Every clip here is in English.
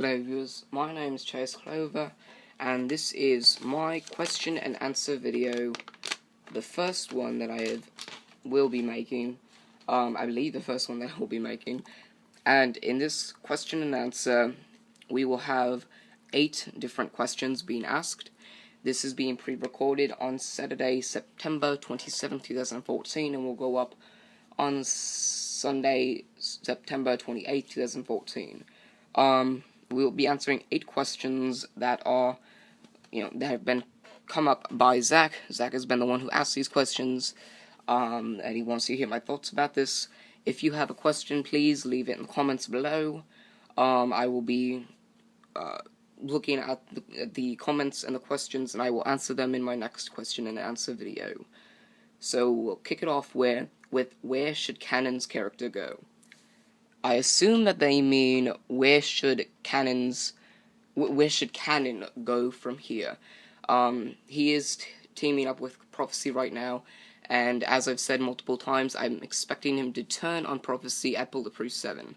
Hello viewers, my name is Chase Clover, and this is my question and answer video, the first one that will be making, I believe the first one that I will be making, and in this question and answer, we will have 8 different questions being asked. This is being pre-recorded on Saturday, September 27, 2014, and will go up on Sunday, September 28, 2014. We'll be answering 8 questions that are, that have been come up by Zach. Zach has been the one who asked these questions, and he wants to hear my thoughts about this. If you have a question, please leave it in the comments below. I will be looking at the comments and the questions, and I will answer them in my next question and answer video. So we'll kick it off with where should Cannon's character go? I assume that they mean where should Cannon go from here? He is teaming up with Prophecy right now, and as I've said multiple times, I'm expecting him to turn on Prophecy at Bulletproof 7.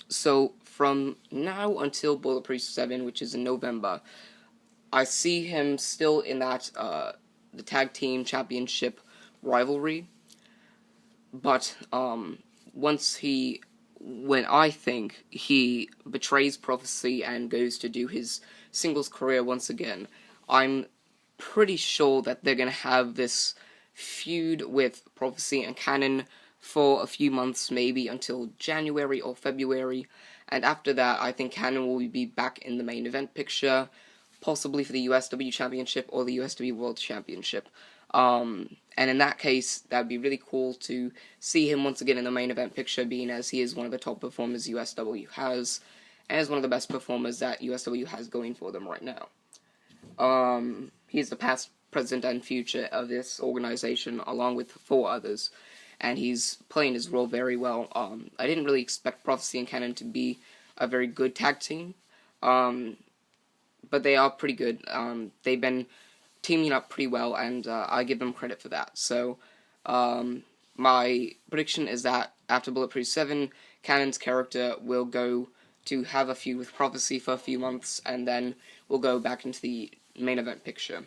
So from now until Bulletproof 7, which is in November, I see him still in that the tag team championship rivalry, but when I think he betrays Prophecy and goes to do his singles career once again, I'm pretty sure that they're going to have this feud with Prophecy and Cannon for a few months, maybe until January or February, and after that I think Cannon will be back in the main event picture, possibly for the USW Championship or the USW World Championship. And in that case, that would be really cool to see him once again in the main event picture, being as he is one of the top performers USW has, and is one of the best performers that USW has going for them right now. He is the past, present, and future of this organization, along with 4 others, and he's playing his role very well. I didn't really expect Prophecy and Cannon to be a very good tag team, but they are pretty good. They've been teaming up pretty well, and I give them credit for that. So, my prediction is that after Bulletproof 7, Cannon's character will go to have a feud with Prophecy for a few months, and then we'll go back into the main event picture.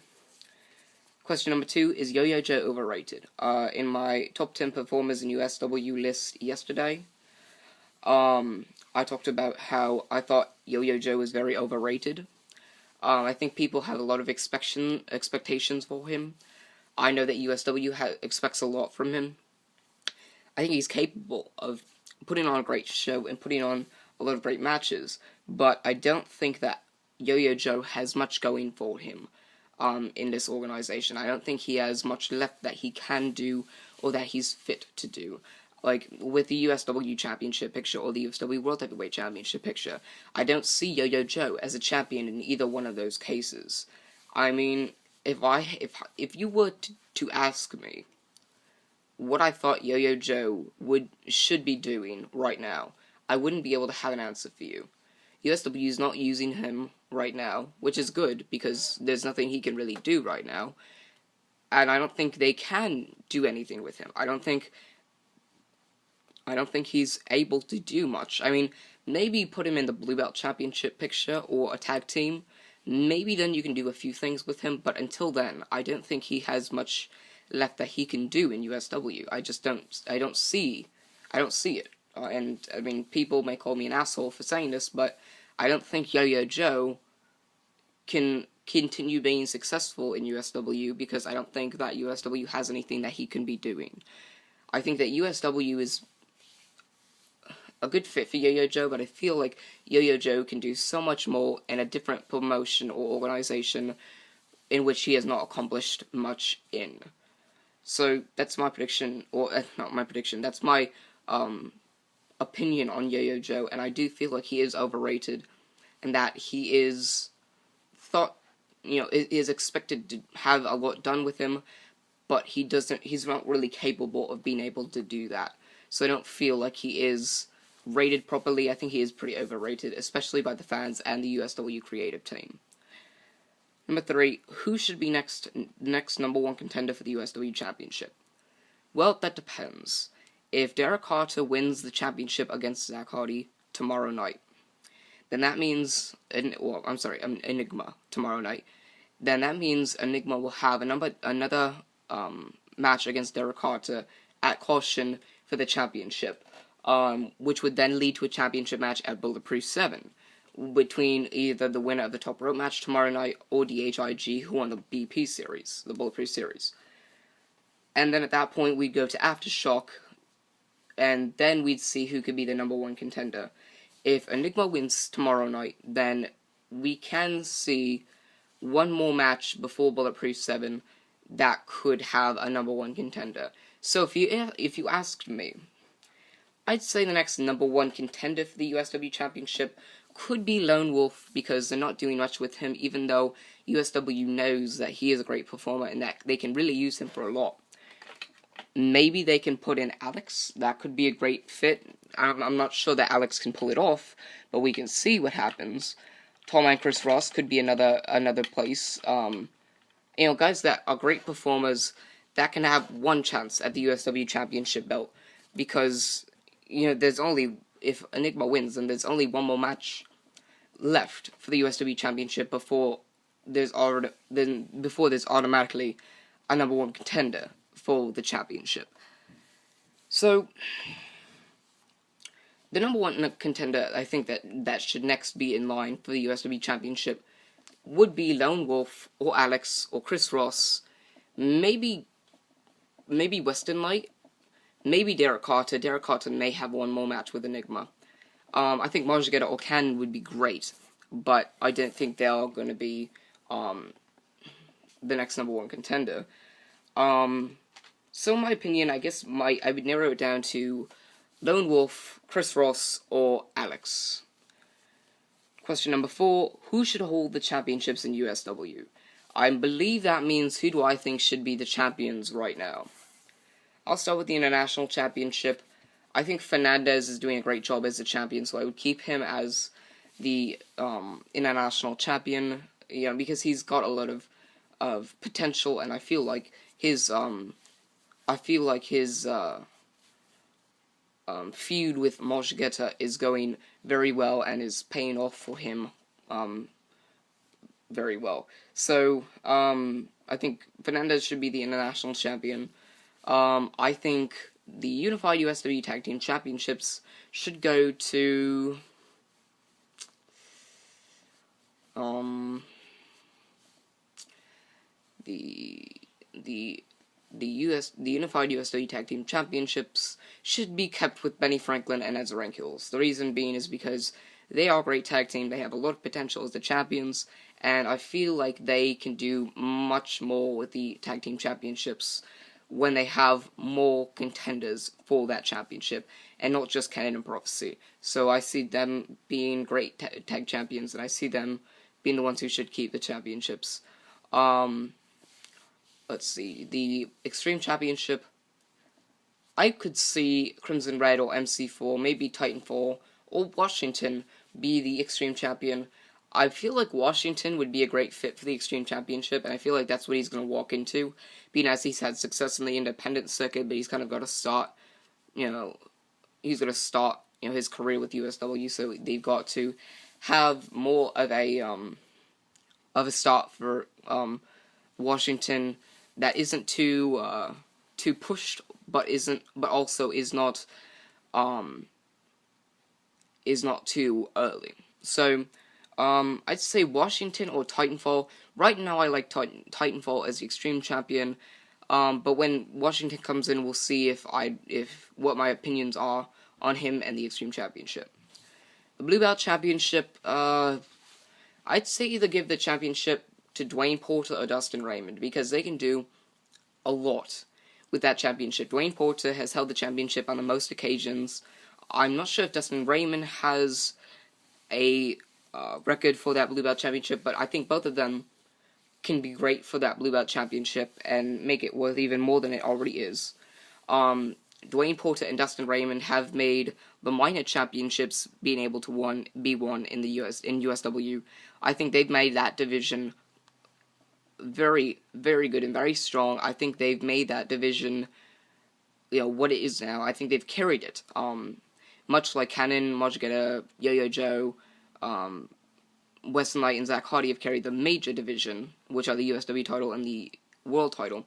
Question number 2, is YoYo Joe overrated? In my top 10 performers in USW list yesterday, I talked about how I thought YoYo Joe was very overrated. I think people have a lot of expectations for him. I know that USW expects a lot from him. I think he's capable of putting on a great show and putting on a lot of great matches, but I don't think that YoYo Joe has much going for him in this organization. I don't think he has much left that he can do or that he's fit to do. Like, with the USW Championship picture or the USW World Heavyweight Championship picture, I don't see YoYo Joe as a champion in either one of those cases. I mean, if you were to ask me what I thought YoYo Joe should be doing right now, I wouldn't be able to have an answer for you. USW is not using him right now, which is good, because there's nothing he can really do right now, and I don't think they can do anything with him. I don't think he's able to do much. I mean, maybe put him in the Blue Belt Championship picture or a tag team. Maybe then you can do a few things with him, but until then, I don't think he has much left that he can do in USW. I don't see it. And, I mean, people may call me an asshole for saying this, but I don't think YoYo Joe can continue being successful in USW, because I don't think that USW has anything that he can be doing. I think that USW is a good fit for YoYo Joe, but I feel like YoYo Joe can do so much more in a different promotion or organization in which he has not accomplished much in. So that's my prediction, or not my prediction, that's my opinion on YoYo Joe, and I do feel like he is overrated, and that he is is expected to have a lot done with him, but he's not really capable of being able to do that. So I don't feel like he is rated properly. I think he is pretty overrated, especially by the fans and the USW creative team. Number 3, who should be next number 1 contender for the USW Championship? Well, that depends. If Derek Carter wins the championship against Zach Hardy tomorrow night, then that means, Enigma tomorrow night. Then that means Enigma will have another match against Derek Carter at Caution for the championship, which would then lead to a championship match at Bulletproof 7 between either the winner of the top rope match tomorrow night or DHIG, who won the BP series, the Bulletproof series. And then at that point, we'd go to Aftershock, and then we'd see who could be the number one contender. If Enigma wins tomorrow night, then we can see one more match before Bulletproof 7 that could have a number one contender. So if you asked me, I'd say the next number one contender for the USW Championship could be Lone Wolf, because they're not doing much with him, even though USW knows that he is a great performer and that they can really use him for a lot. Maybe they can put in Alex. That could be a great fit. I'm not sure that Alex can pull it off, but we can see what happens. Tallman Chris Ross could be another place. Guys that are great performers that can have one chance at the USW Championship belt, because there's only, if Enigma wins, then there's only one more match left for the USW Championship before there's automatically a number one contender for the championship. So the number one contender, I think that should next be in line for the USW Championship would be Lone Wolf or Alex or Chris Ross, maybe Western Light, maybe Derek Carter. Derek Carter may have one more match with Enigma. I think Marjagetta or Cannon would be great, but I don't think they are going to be the next number one contender. So in my opinion, I guess I would narrow it down to Lone Wolf, Chris Ross, or Alex. Question number 4, who should hold the championships in USW? I believe that means who do I think should be the champions right now. I'll start with the International Championship. I think Fernandez is doing a great job as the champion, so I would keep him as the International Champion, because he's got a lot of potential, and I feel like his feud with Marjagetta is going very well and is paying off for him very well. So I think Fernandez should be the International Champion. I think the Unified USW Tag Team Championships should go to the Unified USW Tag Team Championships should be kept with Benny Franklin and Ezra Hills. The reason being is because they are a great tag team, they have a lot of potential as the champions, and I feel like they can do much more with the Tag Team Championships when they have more contenders for that championship, and not just Canon and Prophecy. So I see them being great tag champions, and I see them being the ones who should keep the championships. Let's see, the Extreme Championship, I could see Crimson Red or MC4, maybe Titanfall, or Washington be the Extreme Champion. I feel like Washington would be a great fit for the Extreme Championship, and I feel like that's what he's going to walk into, being as he's had success in the independent circuit, but he's kind of got to start, he's going to start, his career with USW, so they've got to have more of a start for Washington that isn't too pushed, but also is not too early. So I'd say Washington or Titanfall. Right now I like Titanfall as the Extreme Champion, but when Washington comes in, we'll see if what my opinions are on him and the Extreme Championship. The Blue Belt Championship, I'd say either give the championship to Dwayne Porter or Dustin Raymond, because they can do a lot with that championship. Dwayne Porter has held the championship on the most occasions. I'm not sure if Dustin Raymond has a record for that Blue Belt Championship, but I think both of them can be great for that Blue Belt Championship and make it worth even more than it already is. Dwayne Porter and Dustin Raymond have made the minor championships being able to be won in the USW. I think they've made that division very, very good and very strong. I think they've made that division, what it is now. I think they've carried it. Much like Cannon, Marjagetta, YoYo Joe, Weston Knight and Zach Hardy have carried the major division, which are the USW title and the world title.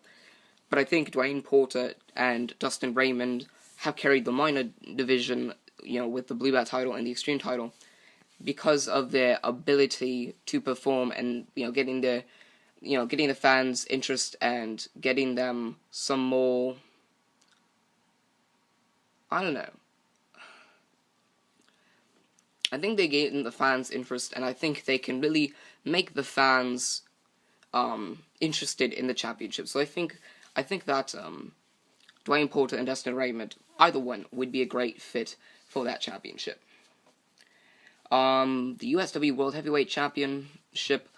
But I think Dwayne Porter and Dustin Raymond have carried the minor division, with the Blue Bat title and the Extreme title, because of their ability to perform and, getting the fans' interest and getting them some more, I don't know. I think they gain the fans' interest, and I think they can really make the fans interested in the championship. So I think that Dwayne Porter and Dustin Raymond, either one, would be a great fit for that championship. The USW World Heavyweight Championship,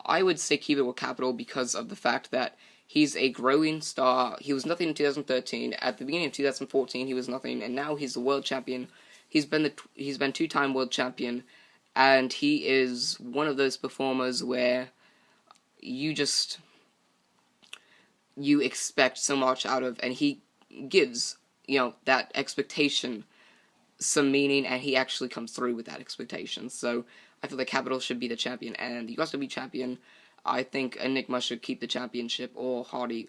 I would say keep it with Capital because of the fact that he's a growing star. He was nothing in 2013. At the beginning of 2014, he was nothing, and now he's the world champion. He's been two-time world champion, and he is one of those performers where you expect so much out of, and he gives, that expectation some meaning, and he actually comes through with that expectation. So I feel like Capital should be the champion, and the USW champion, I think Enigma should keep the championship, or Hardy,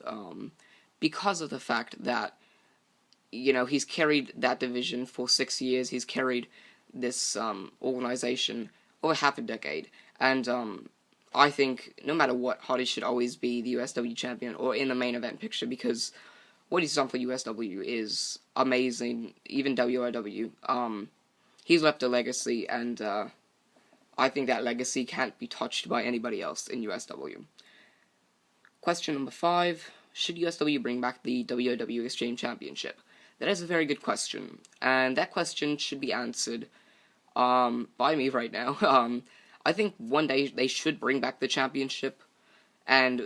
because of the fact that, he's carried that division for 6 years. He's carried this organization over half a decade, and I think no matter what, Hardy should always be the USW champion or in the main event picture, because what he's done for USW is amazing. Even WRW, he's left a legacy, and I think that legacy can't be touched by anybody else in USW. Question number 5: should USW bring back the WRW Extreme Championship? That is a very good question, and that question should be answered by me right now. I think one day they should bring back the championship, and,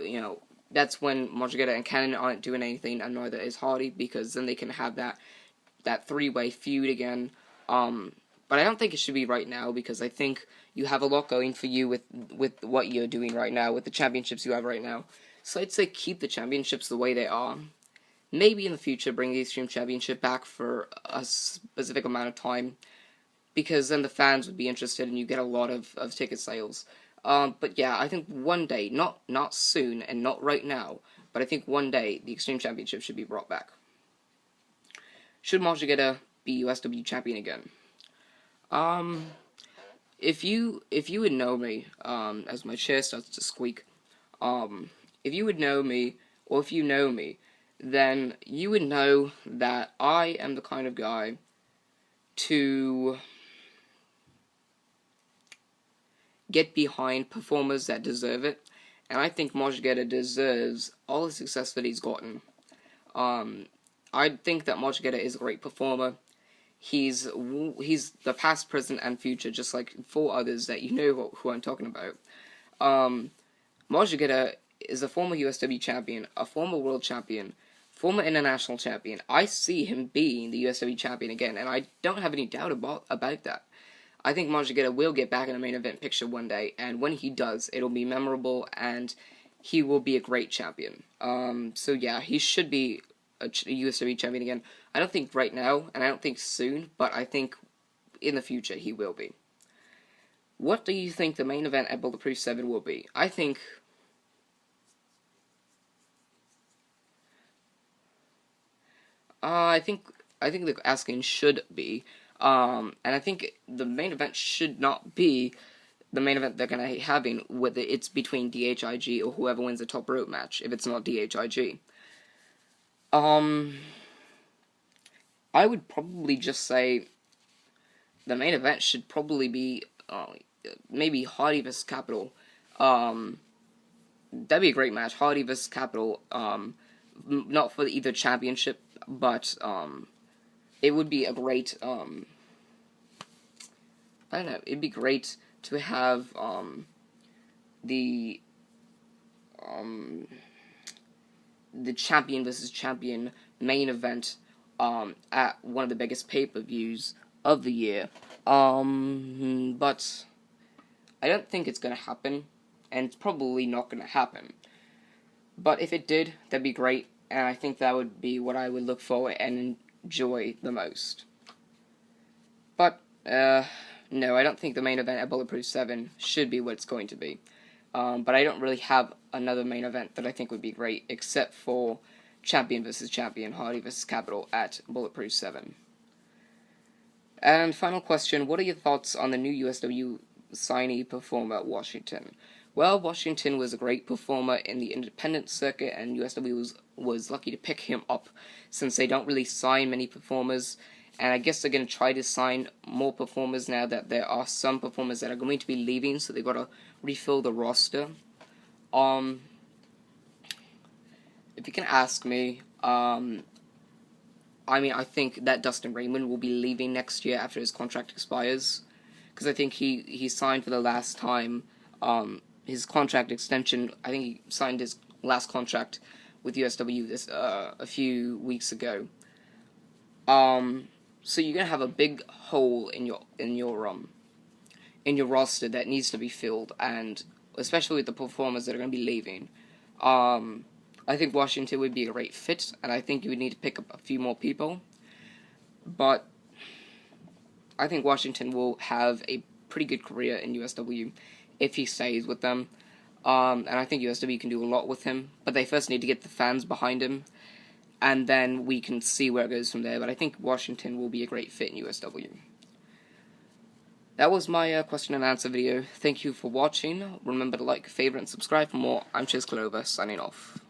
that's when Margigetta and Cannon aren't doing anything, and neither is Hardy, because then they can have that three-way feud again. But I don't think it should be right now, because I think you have a lot going for you with what you're doing right now, with the championships you have right now. So I'd say keep the championships the way they are. Maybe in the future bring the Extreme Championship back for a specific amount of time, because then the fans would be interested and you get a lot of ticket sales. But yeah, I think one day, not soon and not right now, but I think one day the Extreme Championship should be brought back. Should Margigetta be USW champion again? If you would know me, as my chair starts to squeak, if you would know me, or if you know me, then you would know that I am the kind of guy to get behind performers that deserve it, and I think Margigetta deserves all the success that he's gotten. I think that Margigetta is a great performer. He's the past, present, and future, just like 4 others that you know who I'm talking about. Margigetta is a former USW champion, a former world champion, former international champion. I see him being the USW champion again, and I don't have any doubt about that. I think Margigetta will get back in the main event picture one day, and when he does, it'll be memorable, and he will be a great champion. So yeah, he should be a USW champion again. I don't think right now, and I don't think soon, but I think in the future he will be. What do you think the main event at Bulletproof 7 will be? I think they're asking should be, and I think the main event should not be the main event they're gonna having, whether it's between DHIG or whoever wins the top rope match. If it's not DHIG, I would probably just say the main event should probably be maybe Hardy vs. Capital. That'd be a great match. Hardy vs. Capital. Not for either championship, but it would be a great. I don't know. It'd be great to have the champion versus champion main event at one of the biggest pay-per-views of the year. But I don't think it's gonna happen, and it's probably not gonna happen. But if it did, that'd be great, and I think that would be what I would look for and enjoy the most. But no, I don't think the main event at Bulletproof 7 should be what it's going to be. But I don't really have another main event that I think would be great, except for Champion vs. Champion, Hardy vs. Capital at Bulletproof 7. And final question, what are your thoughts on the new USW signee performer, Washington? Well, Washington was a great performer in the independent circuit, and USW was lucky to pick him up, since they don't really sign many performers. And I guess they're going to try to sign more performers now that there are some performers that are going to be leaving, so they've got to refill the roster. If you can ask me, I think that Dustin Raymond will be leaving next year after his contract expires, because I think he signed for the last time. His contract extension, I think he signed his last contract with USW a few weeks ago. So you're gonna have a big hole in your roster that needs to be filled, and especially with the performers that are gonna be leaving. I think Washington would be a great fit, and I think you would need to pick up a few more people. But I think Washington will have a pretty good career in USW if he stays with them. And I think USW can do a lot with him, but they first need to get the fans behind him, and then we can see where it goes from there. But I think Washington will be a great fit in USW. That was my question and answer video. Thank you for watching. Remember to like, favorite, and subscribe for more. I'm Chase Clover, signing off.